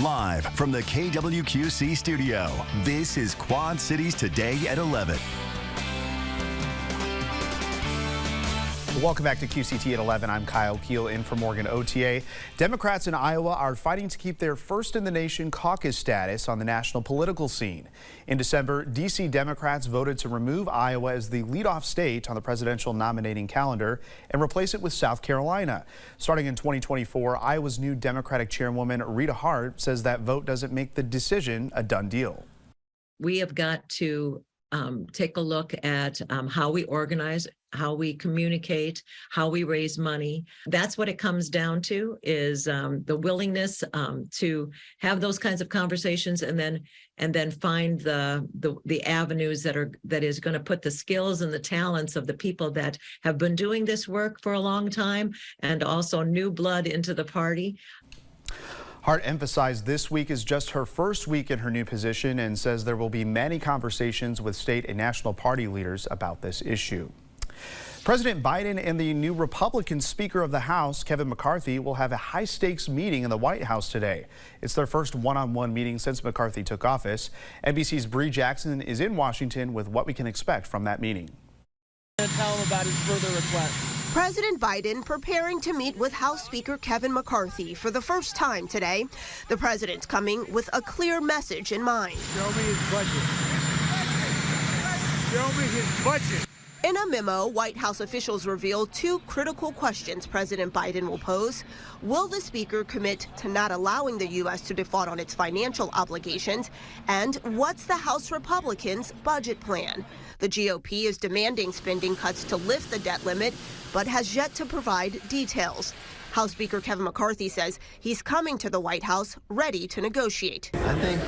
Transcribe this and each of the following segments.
Live from the KWQC studio, this is Quad Cities Today at 11. Welcome back to QCT at 11. I'm Kiel in for Morgan OTA. Democrats in Iowa are fighting to keep their first-in-the-nation caucus status on the national political scene. In December, D.C. Democrats voted to remove Iowa as the leadoff state on the presidential nominating calendar and replace it with South Carolina. Starting in 2024, Iowa's new Democratic chairwoman Rita Hart says that vote doesn't make the decision a done deal. We have got to take a look at how we organize, how we communicate, how we raise money. That's what it comes down to, is the willingness to have those kinds of conversations, and then find the avenues that is going to put the skills and the talents of the people that have been doing this work for a long time, and also new blood into the party. Hart emphasized this week is just her first week in her new position and says there will be many conversations with state and national party leaders about this issue. President Biden and the new Republican Speaker of the House, Kevin McCarthy, will have a high-stakes meeting in the White House today. It's their first one-on-one meeting since McCarthy took office. NBC's Bree Jackson is in Washington with what we can expect from that meeting. Tell him about his further request. President Biden preparing to meet with House Speaker Kevin McCarthy for the first time today. The president's coming with a clear message in mind. Show me his budget. Show me his budget. In a memo, White House officials reveal two critical questions President Biden will pose. Will the speaker commit to not allowing the U.S. to default on its financial obligations? And what's the House Republicans' budget plan? The GOP is demanding spending cuts to lift the debt limit, but has yet to provide details. House Speaker Kevin McCarthy says he's coming to the White House ready to negotiate. I think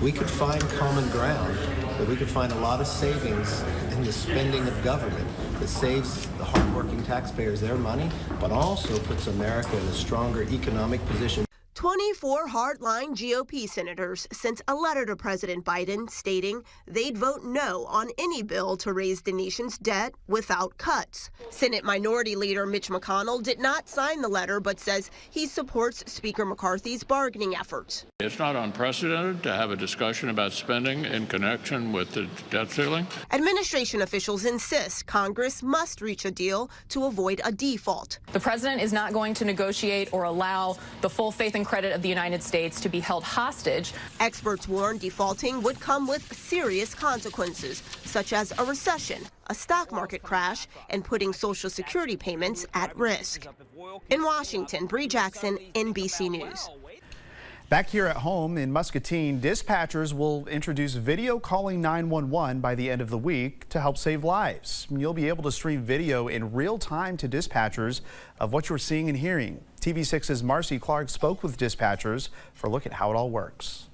we could find common ground, that we could find a lot of savings in the spending of government that saves the hardworking taxpayers their money, but also puts America in a stronger economic position. 24 hardline GOP senators sent a letter to President Biden stating they'd vote no on any bill to raise the nation's debt without cuts. Senate Minority Leader Mitch McConnell did not sign the letter, but says he supports Speaker McCarthy's bargaining efforts. It's not unprecedented to have a discussion about spending in connection with the debt ceiling. Administration officials insist Congress must reach a deal to avoid a default. The president is not going to negotiate or allow the full faith and credit of the United States to be held hostage. Experts warn defaulting would come with serious consequences, such as a recession, a stock market crash, and putting Social Security payments at risk. In Washington, Bree Jackson, NBC News. Back here at home in Muscatine, dispatchers will introduce video calling 911 by the end of the week to help save lives. You'll be able to stream video in real time to dispatchers of what you're seeing and hearing. TV6's Marcy Clark spoke with dispatchers for a look at how it all works.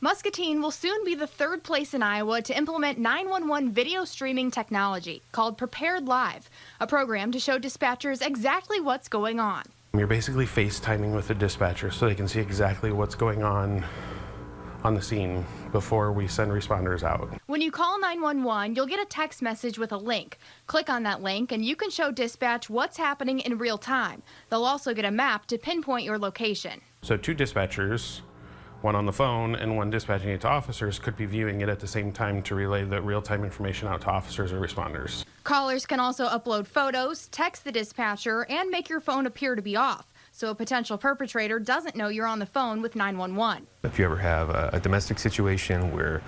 Muscatine will soon be the third place in Iowa to implement 911 video streaming technology called Prepared Live, a program to show dispatchers exactly what's going on. You're basically FaceTiming with the dispatcher so they can see exactly what's going on the scene before we send responders out. When you call 911, you'll get a text message with a link. Click on that link and you can show dispatch what's happening in real time. They'll also get a map to pinpoint your location. So two dispatchers, one on the phone and one dispatching it to officers, could be viewing it at the same time to relay the real-time information out to officers or responders. Callers can also upload photos, text the dispatcher, and make your phone appear to be off, so a potential perpetrator doesn't know you're on the phone with 911. If you ever have a domestic situation where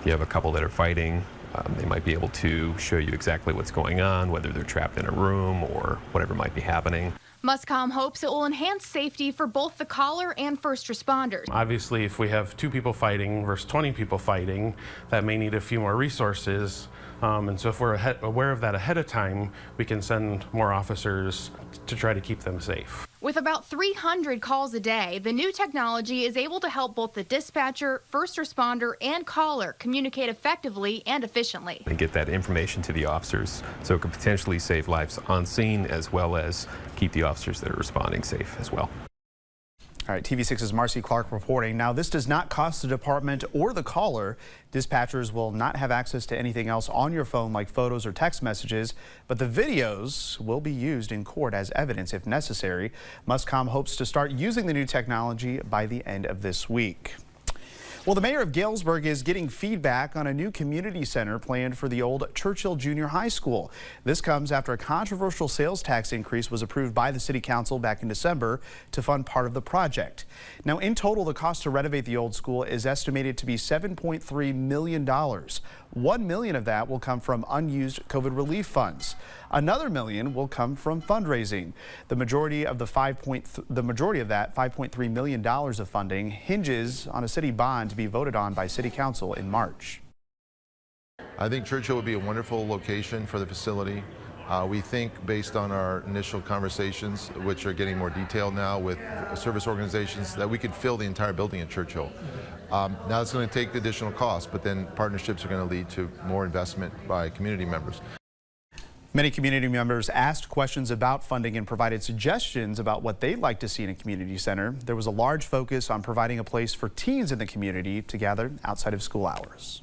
you have a couple that are fighting, they might be able to show you exactly what's going on, whether they're trapped in a room or whatever might be happening. Muscom hopes it will enhance safety for both the caller and first responders. Obviously, if we have 2 people fighting versus 20 people fighting, that may need a few more resources. And so if we're aware of that ahead of time, we can send more officers to try to keep them safe. With about 300 calls a day, the new technology is able to help both the dispatcher, first responder, and caller communicate effectively and efficiently. And get that information to the officers so it could potentially save lives on scene as well as keep the officers that are responding safe as well. All right, TV6's Marcy Clark reporting. Now, this does not cost the department or the caller. Dispatchers will not have access to anything else on your phone like photos or text messages, but the videos will be used in court as evidence if necessary. Muscom hopes to start using the new technology by the end of this week. Well, the mayor of Galesburg is getting feedback on a new community center planned for the old Churchill Junior High School. This comes after a controversial sales tax increase was approved by the city council back in December to fund part of the project. Now, in total, the cost to renovate the old school is estimated to be $7.3 million. $1 million of that will come from unused COVID relief funds. Another $1 million will come from fundraising. The majority of that $5.3 million of funding hinges on a city bond to be voted on by City Council in March. I think Churchill would be a wonderful location for the facility. We think, based on our initial conversations, which are getting more detailed now with service organizations, that we could fill the entire building at Churchill. Now it's going to take additional costs, but then partnerships are going to lead to more investment by community members. Many community members asked questions about funding and provided suggestions about what they'd like to see in a community center. There was a large focus on providing a place for teens in the community to gather outside of school hours.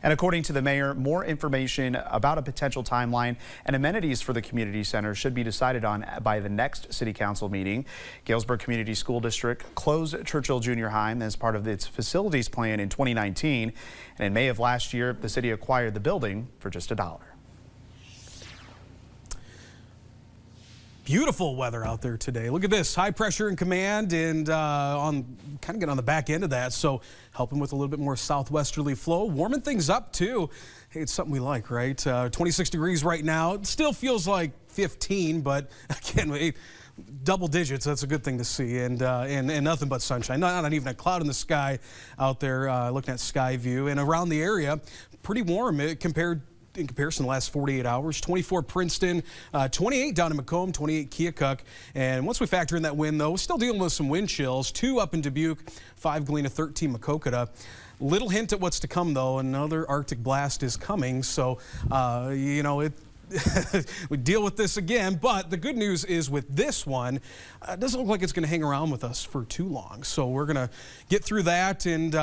And according to the mayor, more information about a potential timeline and amenities for the community center should be decided on by the next city council meeting. Galesburg Community School District closed Churchill Junior High as part of its facilities plan in 2019. And in May of last year, the city acquired the building for just $1. Beautiful weather out there today. Look at this, high pressure in command and kind of get on the back end of that. So helping with a little bit more southwesterly flow, warming things up too. Hey, it's something we like, right? 26 degrees right now. It still feels like 15, but again, double digits, that's a good thing to see. And nothing but sunshine. Not even a cloud in the sky out there looking at sky view. And around the area, pretty warm in comparison to the last 48 hours. 24 Princeton, 28 down in Macomb, 28 Keokuk. And once we factor in that wind, though, we're still dealing with some wind chills. 2 up in Dubuque, 5 Galena, 13 Maquoketa. Little hint at what's to come, though. Another Arctic blast is coming. So, you know, we deal with this again, but the good news is with this one, it doesn't look like it's going to hang around with us for too long. So we're going to get through that and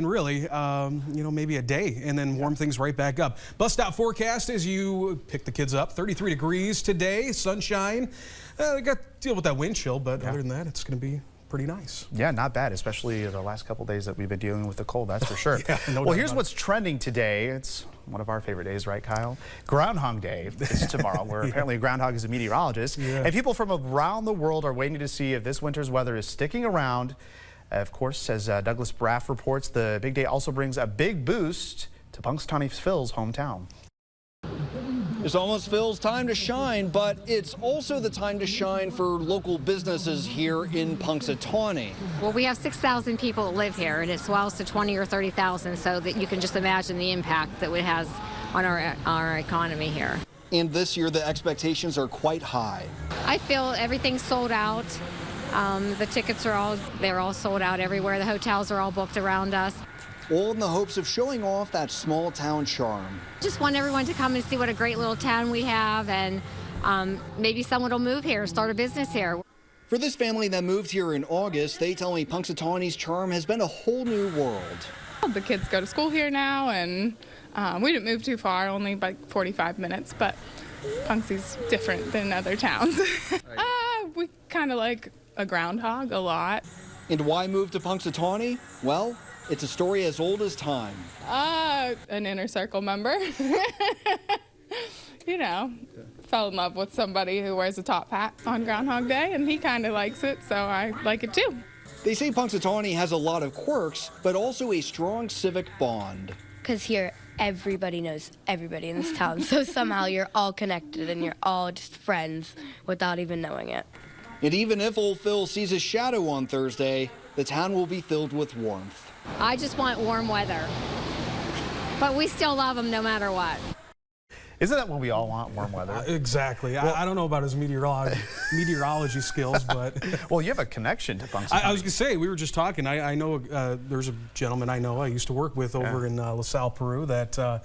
really, you know, maybe a day and then warm things right back up. Bust out forecast as you pick the kids up. 33 degrees today, sunshine. We got to deal with that wind chill, but other than that, it's going to be pretty nice. Yeah, not bad, especially the last couple days that we've been dealing with the cold, that's for sure. Well, here's what's trending today. It's one of our favorite days, right, Kyle? Groundhog Day is tomorrow, where apparently a groundhog is a meteorologist. And people from around the world are waiting to see if this winter's weather is sticking around. Of course, as Douglas Braff reports, the big day also brings a big boost to Punxsutawney Phil's hometown. It's almost Phil's time to shine, but it's also the time to shine for local businesses here in Punxsutawney. Well, we have 6,000 people that live here, and it swells to 20 or 30,000, so that you can just imagine the impact that it has on our economy here. And this year, the expectations are quite high. I feel everything's sold out. The tickets are they're all sold out everywhere. The hotels are all booked around us. All in the hopes of showing off that small town charm. Just want everyone to come and see what a great little town we have, and maybe someone will move here, start a business here. For this family that moved here in August, they tell me Punxsutawney's charm has been a whole new world. The kids go to school here now, and we didn't move too far, only like 45 minutes, but Punxsy's different than other towns. We kind of like a groundhog a lot. And why move to Punxsutawney? Well, it's a story as old as time. An inner circle member. You know, fell in love with somebody who wears a top hat on Groundhog Day, and he kind of likes it, so I like it too. They say Punxsutawney has a lot of quirks, but also a strong civic bond. Because here, everybody knows everybody in this town, so somehow you're all connected and you're all just friends without even knowing it. And even if old Phil sees a shadow on Thursday, the town will be filled with warmth. I just want warm weather, but we still love them no matter what. Isn't that what we all want, warm weather? Exactly. Well, I don't know about his meteorology skills, but... Well, you have a connection to Punxsutawney. I was going to say, we were just talking. I know there's a gentleman I used to work with over in LaSalle, Peru, that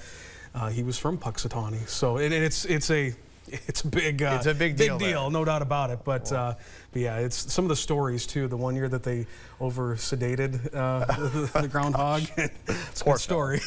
he was from Punxsutawney. So it's a big deal, no doubt about it. But But yeah, it's some of the stories too. The one year that they over sedated the groundhog. It's a good story.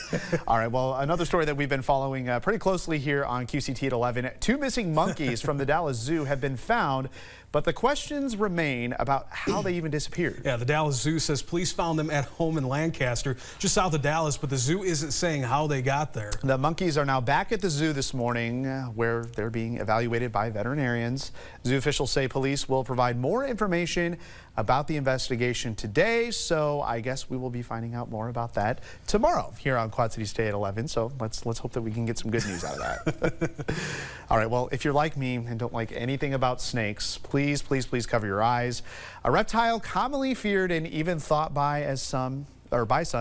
All right, well, another story that we've been following pretty closely here on QCT at 11. 2 missing monkeys from the Dallas Zoo have been found, but the questions remain about how they even disappeared. Yeah, the Dallas Zoo says police found them at home in Lancaster, just south of Dallas, but the zoo isn't saying how they got there. The monkeys are now back at the zoo this morning, where they're being evaluated by veterinarians. Zoo officials say police will provide more information about the investigation today, so I guess we will be finding out more about that tomorrow here on Quad Cities Today at 11. So let's hope that we can get some good news out of that. All right, well, if you're like me and don't like anything about snakes, please cover your eyes. A reptile commonly feared and even thought by some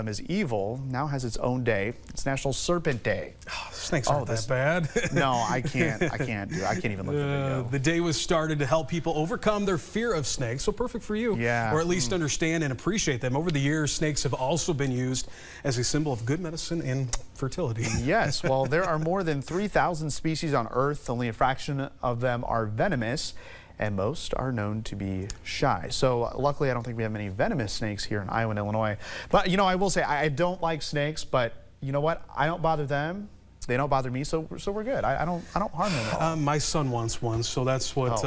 as evil now has its own day. It's National Serpent Day. Oh, snakes aren't that bad. No, I can't even look the video. The day was started to help people overcome their fear of snakes, so perfect for you. Yeah. Or at least understand and appreciate them. Over the years, snakes have also been used as a symbol of good medicine and fertility. Yes, well, there are more than 3,000 species on Earth. Only a fraction of them are venomous, and most are known to be shy. So luckily, I don't think we have many venomous snakes here in Iowa and Illinois. But, you know, I will say I don't like snakes, but you know what? I don't bother them. They don't bother me, so we're good. I don't harm them at all. My son wants one, so that's what.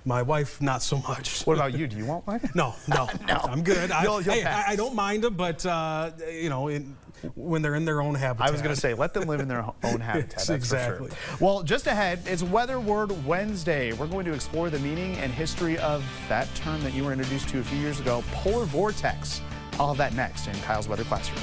My wife, not so much. What about you? Do you want one? No. I'm good. You'll I don't mind them, but you know, when they're in their own habitat. I was going to say, let them live in their own habitat. That's exactly. For sure. Well, just ahead, it's Weather Word Wednesday. We're going to explore the meaning and history of that term that you were introduced to a few years ago, polar vortex. All of that next in Kyle's Weather Classroom.